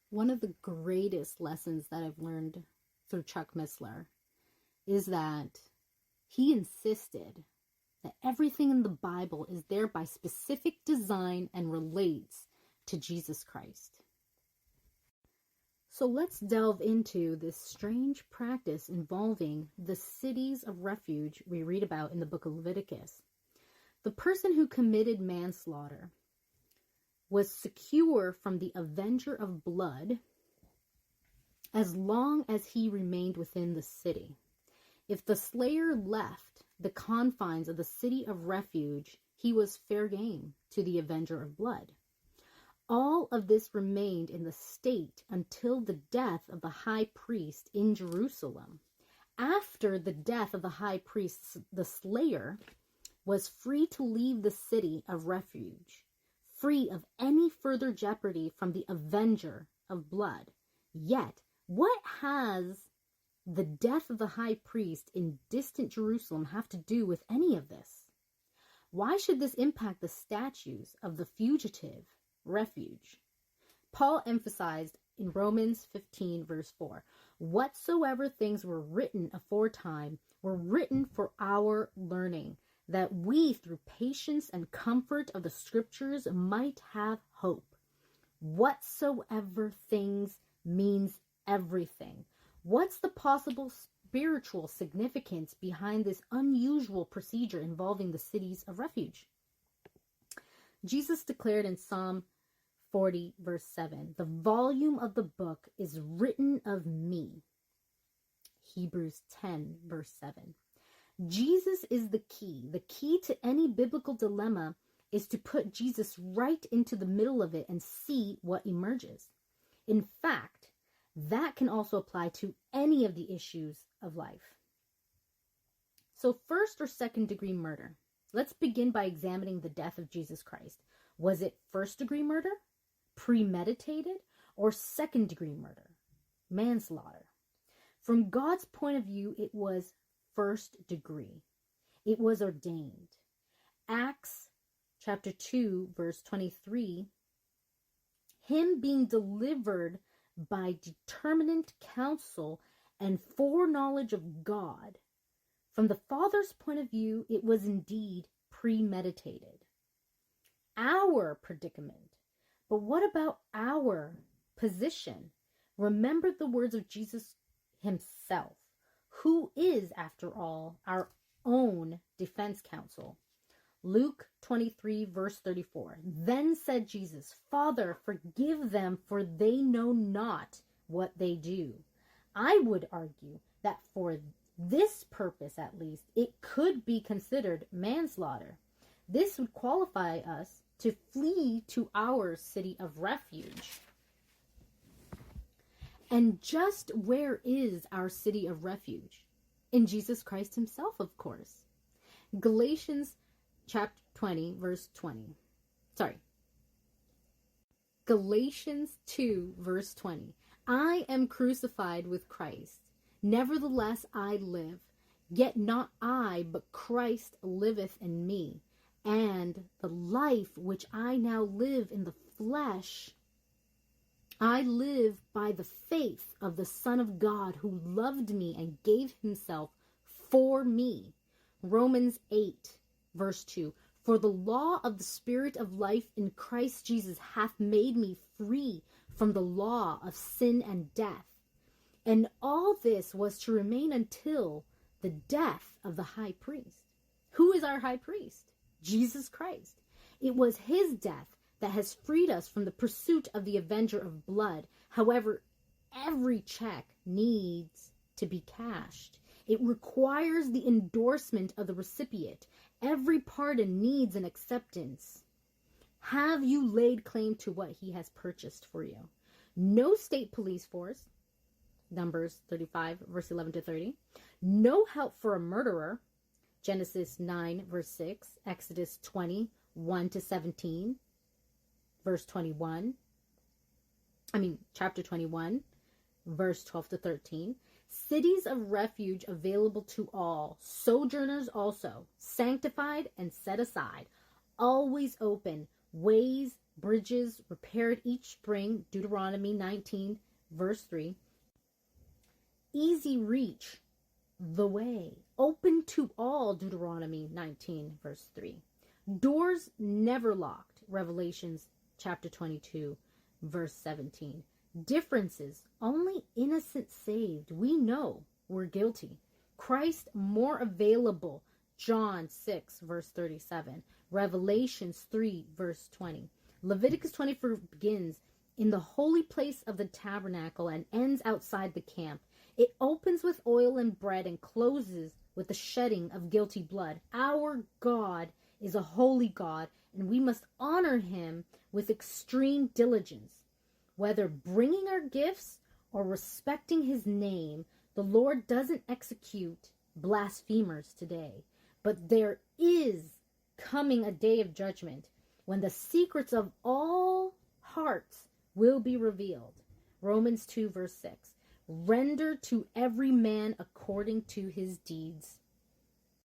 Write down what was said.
One of the greatest lessons that I've learned through Chuck Missler is that he insisted that everything in the Bible is there by specific design and relates to Jesus Christ. So let's delve into this strange practice involving the cities of refuge we read about in the book of Leviticus. The person who committed manslaughter was secure from the avenger of blood as long as he remained within the city. If the slayer left the confines of the city of refuge, he was fair game to the avenger of blood. All of this remained in the state until the death of the high priest in Jerusalem. After the death of the high priest, the slayer was free to leave the city of refuge, free of any further jeopardy from the avenger of blood. Yet, what has the death of the high priest in distant Jerusalem have to do with any of this? Why should this impact the statutes of the fugitive refuge? Paul emphasized in Romans 15 verse 4, whatsoever things were written aforetime were written for our learning, that we through patience and comfort of the scriptures might have hope. Whatsoever things means everything. What's the possible spiritual significance behind this unusual procedure involving the cities of refuge? Jesus declared in Psalm 40 verse 7, the volume of the book is written of me. Hebrews 10 verse 7. Jesus is the key. The key to any biblical dilemma is to put Jesus right into the middle of it and see what emerges. In fact, that can also apply to any of the issues of life. So first or second degree murder. Let's begin by examining the death of Jesus Christ. Was it first degree murder, premeditated, or second degree murder, manslaughter? From God's point of view, it was first degree. It was ordained. Acts chapter 2 verse 23, him being delivered by determinate counsel and foreknowledge of God. From the Father's point of view, it was indeed premeditated. Our predicament. But what about our position? Remember the words of Jesus himself, who is, after all, our own defense counsel. Luke 23 verse 34. Then said Jesus, Father, forgive them, for they know not what they do. I would argue that for this purpose, at least, it could be considered manslaughter. This would qualify us to flee to our city of refuge. And just where is our city of refuge? In Jesus Christ himself, of course. Galatians chapter 20, verse 20. Galatians 2, verse 20. I am crucified with Christ. Nevertheless I live. Yet not I, but Christ liveth in me. And the life which I now live in the flesh, I live by the faith of the Son of God, who loved me and gave himself for me. Romans 8, verse 2. For the law of the Spirit of life in Christ Jesus hath made me free from the law of sin and death. And all this was to remain until the death of the high priest. Who is our high priest? Jesus Christ. It was his death that has freed us from the pursuit of the avenger of blood. However, every check needs to be cashed. It requires the endorsement of the recipient. Every pardon needs an acceptance. Have you laid claim to what he has purchased for you? No state police force, Numbers 35, verse 11 to 30. No help for a murderer, Genesis 9, verse 6, Exodus 20, 1 to 17, verse 21. Chapter 21, verse 12 to 13. Cities of refuge available to all, sojourners also, sanctified and set aside, always open, ways bridges repaired each spring, Deuteronomy 19, verse 3. Easy reach, the way, open to all, Deuteronomy 19, verse 3. Doors never locked, Revelations chapter 22, verse 17. Differences, only innocent saved. We know we're guilty. Christ more available, John 6, verse 37. Revelations 3, verse 20. Leviticus 24 begins in the holy place of the tabernacle and ends outside the camp. It opens with oil and bread and closes with the shedding of guilty blood. Our God is a holy God, and we must honor him with extreme diligence. Whether bringing our gifts or respecting his name, the Lord doesn't execute blasphemers today. But there is coming a day of judgment when the secrets of all hearts will be revealed. Romans 2, verse 6. Render to every man according to his deeds.